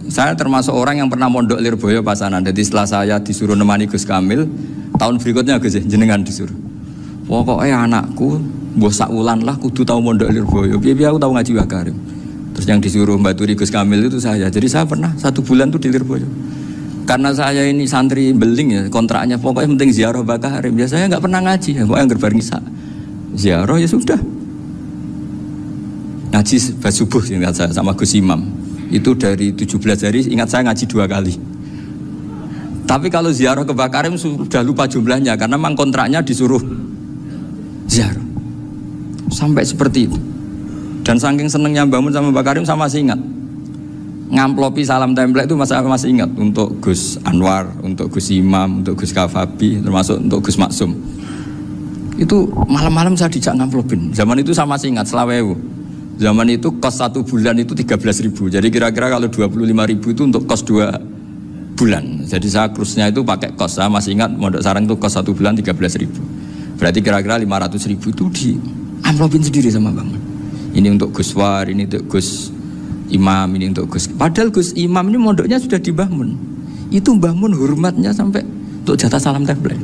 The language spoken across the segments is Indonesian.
Saya termasuk orang yang pernah mondok Lirboyo Pasanan. Jadi setelah saya disuruh nemani Gus Kamil, tahun berikutnya Gus jenengan disuruh. Pokoknya anakku, mbok sakulan lah kudu tahu mondok Lirboyo. Biar aku tahu ngaji Wakarim. Terus yang disuruh mbaturi Gus Kamil itu saya. Jadi saya pernah 1 bulan tuh di Lirboyo. Karena saya ini santri beling ya, kontraknya pokoknya penting ziarah Bakarim. Ya saya nggak pernah ngaji, ya, pokoknya gerbar ngisa. Ziarah ya sudah. Ngaji subuh ingat saya sama Gus Imam. Itu dari 17 hari ingat saya ngaji 2 kali. Tapi kalau ziarah ke Bakarim sudah lupa jumlahnya karena memang kontraknya disuruh ziarah. Sampai seperti itu. Dan saking senengnya bangun sama Bakarim saya masih ingat. Ngamplopi salam template itu masih ingat untuk Gus Anwar, untuk Gus Imam, untuk Gus Kafabi, termasuk untuk Gus Maksum. Itu malam-malam saya dijak ngamplopin. Zaman itu saya masih ingat selawewu. Zaman itu kos 1 bulan itu 13.000. Jadi kira-kira kalau 25.000 itu untuk kos 2 bulan. Jadi saya krusnya itu pakai kos. Saya masih ingat Mondok Sarang itu kos 1 bulan 13.000. Berarti kira-kira 500.000 itu di amplopin sendiri sama Bang. Ini untuk Gus War, ini untuk Gus Imam, ini untuk Gus. Padahal Gus Imam ini mondoknya sudah di Mbah Mun. Itu Mbah Mun hormatnya sampai untuk jatah salam template.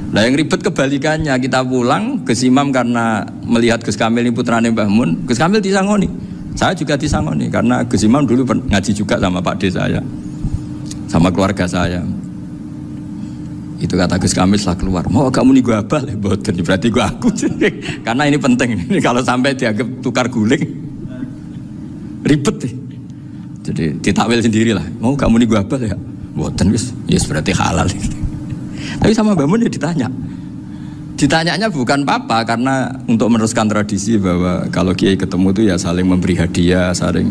Nah yang ribet kebalikannya, kita pulang Gus Imam karena melihat Gus Kamil ini putrane Mbah Mun, Gus Kamil disangoni. Saya juga disangoni karena Gus Imam dulu ngaji juga sama Pak D saya, sama keluarga saya. Itu kata Gus Kamil setelah keluar, mau kamu nih gue abal ya, boten berarti gue aku. Karena ini penting, kalau sampai dianggap tukar guling, ribet deh. Jadi ditakwil sendirilah, mau kamu nih gue abal ya, boten yes berarti halal. Tapi sama Mbah Mun ya ditanya. Ditanyanya bukan papa karena untuk meneruskan tradisi bahwa kalau kiai ketemu itu ya saling memberi hadiah, saling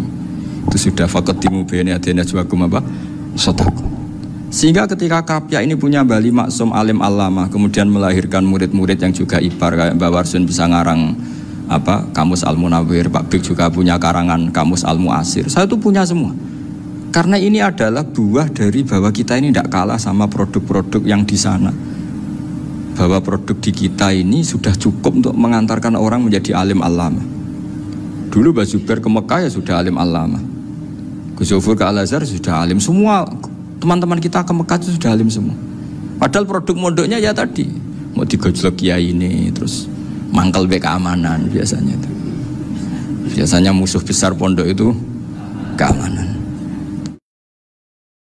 itu sudah faqaddimu baina yadayna juakum apa? Sedekah. Sehingga ketika Kapya ini punya Bali Maksum alim alama, kemudian melahirkan murid-murid yang juga ibar kayak Mbak Warsun bisa ngarang apa? Kamus Al-Munawwir, Pak Bik juga punya karangan Kamus Al-Muasir. Saya itu punya semua. Karena ini adalah buah dari bahwa kita ini tidak kalah sama produk-produk yang di sana. Bahwa produk di kita ini sudah cukup untuk mengantarkan orang menjadi alim alama. Dulu Mbah Zubair ke Mekah ya sudah alim alama. Gus Zufur ke Al-Azhar sudah alim. Semua teman-teman kita ke Mekah itu sudah alim semua. Padahal produk mondoknya ya tadi. Mau digojlok kiai ini, terus mangkel be keamanan biasanya itu. Biasanya musuh besar pondok itu keamanan.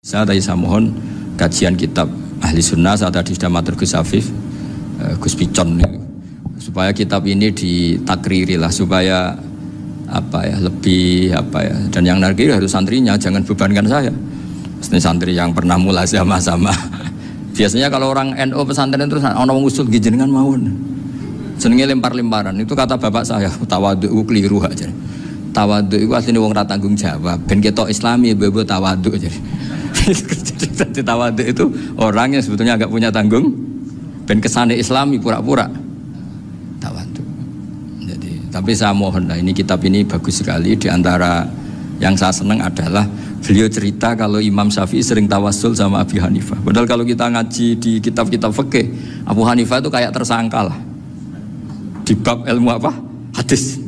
Saya mohon kajian kitab Ahli Sunnah saat tadi sudah matur Gus Afif, Gus Picon supaya kitab ini ditakriri lah supaya apa ya lebih apa ya, dan yang narki harus santrinya, jangan bebankan saya. Mesti santri yang pernah mulai sama-sama. Biasanya kalau orang NU pesantren terus orang ngusul jenengan mawon. Jenenge lempar-lemparan itu kata bapak saya, tawadhu keliru aja. Tawadhu itu aslinya wong ra tanggung jawab. Ben ketok Islami bebo tawadhu aja. Jadi tawadhu itu orang yang sebetulnya agak punya tanggung, ben kesane Islami pura-pura tawadhu. Jadi, tapi saya mohon lah, ini kitab ini bagus sekali. Di antara yang saya senang adalah beliau cerita kalau Imam Syafi'i sering tawassul sama Abu Hanifah. Padahal kalau kita ngaji di kitab-kitab fikih, Abu Hanifah itu kayak tersangka lah di bab ilmu apa? Hadis.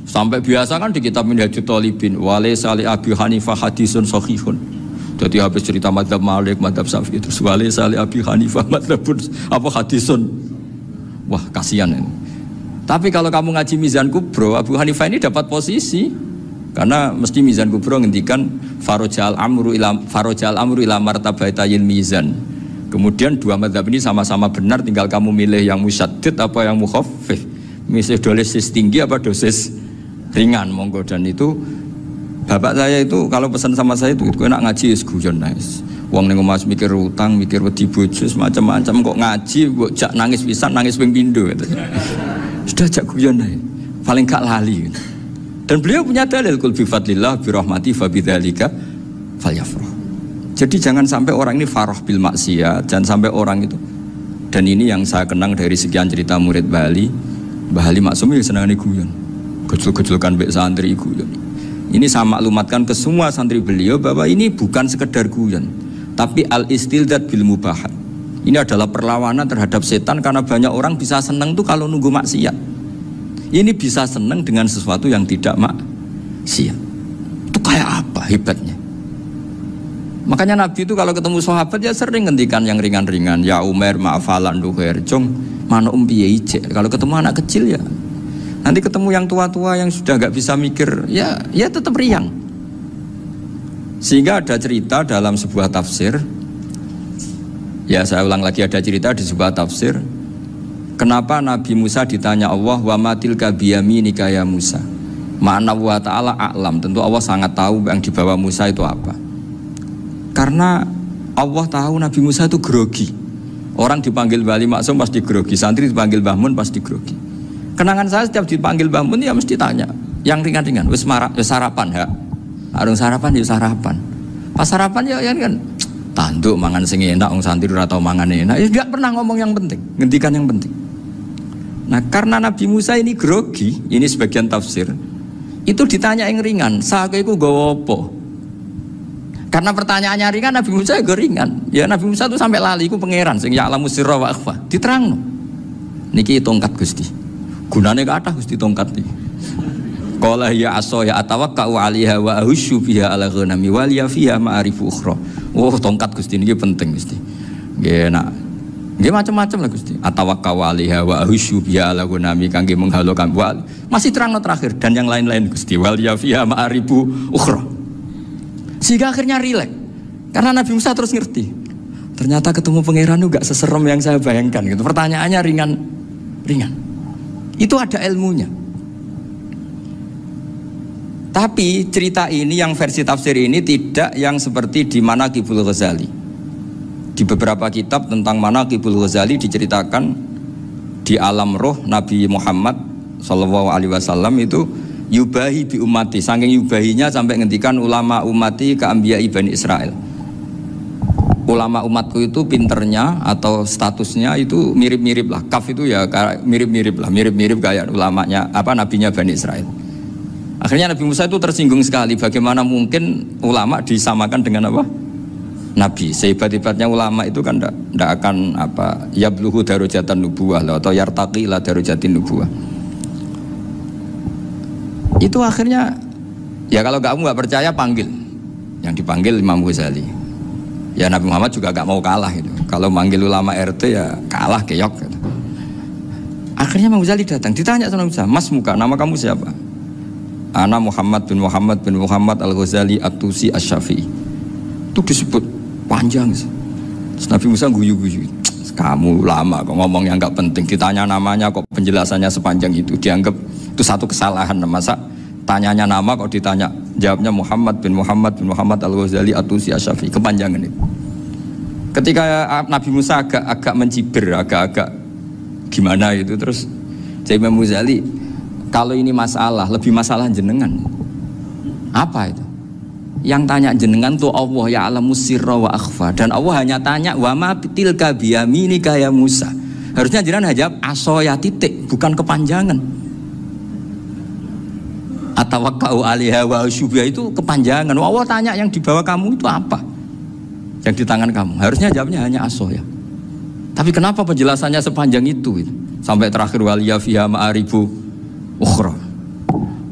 Sampai biasa kan di kitab Minhajul Thalibin, walaysa li Abi Hanifah hadisun sahihun. Jadi habis cerita madzhab Malik, madzhab Syafi'i, terus walaysa li Abi Hanifah madzhabun apa hadisun. Wah, kasihan ini. Tapi kalau kamu ngaji Mizan Kubro, Abu Hanifah ini dapat posisi karena mesti Mizan Kubro ngendikan farojal amru ila martabatayil mizan. Kemudian dua madzhab ini sama-sama benar, tinggal kamu milih yang musyaddid apa yang mukhaffif. Milih dosis tinggi apa dosis ringan, monggo. Dan itu bapak saya itu kalau pesan sama saya itu enak ngaji wis guyon nice. Wong ning omah mikir utang, mikir wedi bojo macam-macam kok ngaji mbok jak nangis pisan, nangis ping pindho gitu. Sudah jak guyon ae. Paling gak lali. Gitu. Dan beliau punya dalil kul bi fadlillah bi rahmati fa bidzalika falyafrah. Jadi jangan sampai orang ini farah bil maksiyat, jangan sampai orang itu. Dan ini yang saya kenang dari sekian cerita murid Bali, Mbah Ali Maksum ya senangane guyon. Gejol-gejolkan mbek santri guyon. Ini saya maklumatkan ke semua santri beliau bahwa ini bukan sekedar guyon, tapi al-istildad bil mubahat. Ini adalah perlawanan terhadap setan karena banyak orang bisa senang tuh kalau nunggu maksiat. Ini bisa senang dengan sesuatu yang tidak maksiat. Itu kayak apa hebatnya? Makanya Nabi itu kalau ketemu sahabat ya sering ngendikan yang ringan-ringan. Ya Umar ma'afalan duher jong mana piye ije. Kalau ketemu anak kecil ya. Nanti ketemu yang tua-tua yang sudah nggak bisa mikir ya tetap riang. Sehingga ada cerita dalam sebuah tafsir. Ya saya ulang lagi, ada cerita di sebuah tafsir. Kenapa Nabi Musa ditanya Allah wa matilka biyaminika ya Musa. Ma'ana wa ta'ala a'lam. Tentu Allah sangat tahu yang dibawa Musa itu apa. Karena Allah tahu Nabi Musa itu grogi. Orang dipanggil Wali Maksum pasti grogi, santri dipanggil Mbah Mun pasti grogi. Kenangan saya setiap dipanggil Mbah Mun ya mesti tanya yang ringan-ringan. Wis sarapan ya. Arung sarapan ya sarapan. Pas sarapan ya kan tanduk mangan sing enak wong santri ora tau mangan enak. Ya enggak pernah ngomong yang penting, ngendikan yang penting. Nah, karena Nabi Musa ini grogi, ini sebagian tafsir. Itu ditanya yang ringan, "Sake iku nggawa apa?" Karena pertanyaannya ringan, Nabi Musa juga ringan. Ya Nabi Musa itu sampai lali, itu pangeran sing ya'lamu sirra wa akhfa. Diterangno. Niki tongkat Gusti. Gunane kathah Gusti tongkat iki. Qala ya aso ya atawakka'u 'alaiha wa ahusyu biha 'ala ghanami wal ya fiha ma'arifu ukhra. Oh, tongkat Gusti niki penting Gusti. Nggih nak. Nggih macam-macam lah Gusti. Atawakka'u 'alaiha wa ahusyu biha 'ala ghanami kangge menghalo kambal. Masih terangno terakhir dan yang lain-lain Gusti. Wal ya fiha ma'arifu ukhra. Sehingga akhirnya rileks. Karena Nabi Musa terus ngerti. Ternyata ketemu pangeran itu gak seserem yang saya bayangkan gitu. Pertanyaannya ringan. Itu ada ilmunya. Tapi cerita ini yang versi tafsir ini tidak yang seperti di Manaqibul Ghazali. Di beberapa kitab tentang Manaqibul Ghazali diceritakan di alam roh Nabi Muhammad SAW itu yubahi bi ummati, saking yubahinya sampai ngendikan ulama ummati ke anbiya Bani Israel. Ulama umatku itu pinternya atau statusnya itu mirip-mirip lah. Kaf itu ya mirip-mirip kayak ulamanya nabinya Bani Israel. Akhirnya Nabi Musa itu tersinggung sekali, bagaimana mungkin ulama disamakan dengan apa? Nabi. Sehebat-hebatnya ulama itu kan ndak akan yabluhu darajatan nubuwah atau yartaqi ila darajatin nubuwah. Itu akhirnya ya kalau kamu nggak percaya panggil, yang dipanggil Imam Ghazali. Ya Nabi Muhammad juga nggak mau kalah gitu. Kalau manggil ulama RT ya kalah keok. Gitu. Akhirnya Imam Ghazali datang, ditanya sama Musa, Mas muka, nama kamu siapa? Ana Muhammad bin Muhammad Al-Ghazali At-Tusi Asy-Syafi'i. Itu disebut panjang. Terus Nabi Musa guyu-guyu. Kamu lama kok ngomong yang nggak penting, ditanya namanya kok penjelasannya sepanjang itu, dianggap itu satu kesalahan. Masa tanyanya nama kok ditanya jawabnya Muhammad bin Muhammad Al-Ghazali At-Tusi Asy-Syafi'i, kepanjangan itu. Ketika Nabi Musa agak mencibir, agak gimana itu, terus Imam Ghazali, kalau ini masalah, lebih masalah jenengan. Apa itu? Yang tanya jenengan tuh Allah ya'lamu sirra wa akhfa, dan Allah hanya tanya wa ma tilka biyaminika ya Musa. Harusnya jenengan jawab asoya titik, bukan kepanjangan. Atawakka'u 'alaiha wa asyubha itu kepanjangan. Allah tanya yang di bawah kamu itu apa? Yang di tangan kamu. Harusnya jawabnya hanya asoya. Tapi kenapa penjelasannya sepanjang itu? Sampai terakhir waliya fiha ma'arifu ukhra.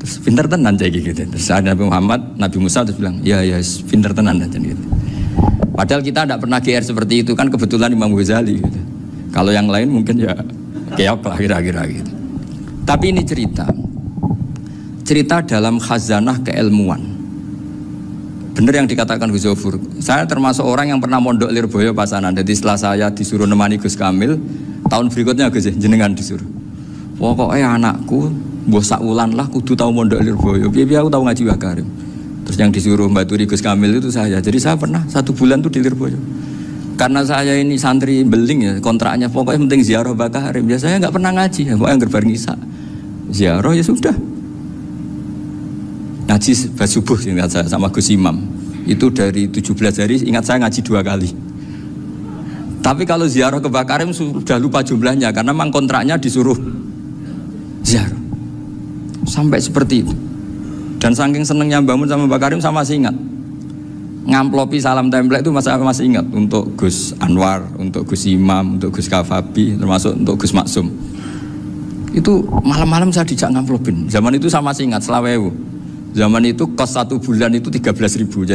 Terus pinter tenan aja gitu. Terus Nabi Musa terus bilang, ya pinter tenan aja gitu. Padahal kita tidak pernah GR seperti itu, kan kebetulan Imam Ghazali gitu. Kalau yang lain mungkin ya keok lah kira-kira gitu. Tapi ini cerita dalam khazanah keilmuan. Bener yang dikatakan Gus Zofur. Saya termasuk orang yang pernah mondok Lirboyo Pasanan. Jadi setelah saya disuruh nemani Gus Kamil, tahun berikutnya Gus jenengan disuruh. Pokoknya anakku mbah sakulan lah kudu tahu mondok Lirboyo. Piye aku tahu ngaji Mbah Karim. Terus yang disuruh mbaturi Gus Kamil itu saya. Jadi saya pernah 1 bulan tuh di Lirboyo. Karena saya ini santri beling ya, kontraknya pokoknya penting ziarah Mbah Karim. Ya saya nggak pernah ngaji, ya pokoknya bareng Isa. Ziarah ya sudah. Ngaji subuh ingat saya sama Gus Imam. Itu dari 17 hari ingat saya ngaji 2 kali. Tapi kalau ziarah ke Mbah Karim sudah lupa jumlahnya karena memang kontraknya disuruh ziarah. Sampai seperti itu. Dan saking senengnya Mbah Mun sama Mbah Karim saya masih ingat. Ngamplopi salam template itu masih ingat untuk Gus Anwar, untuk Gus Imam, untuk Gus Kafabi, termasuk untuk Gus Maksum. Itu malam-malam saya dijak ngamplopin. Zaman itu saya masih ingat selawewu. Zaman itu kos 1 bulan itu 13.000.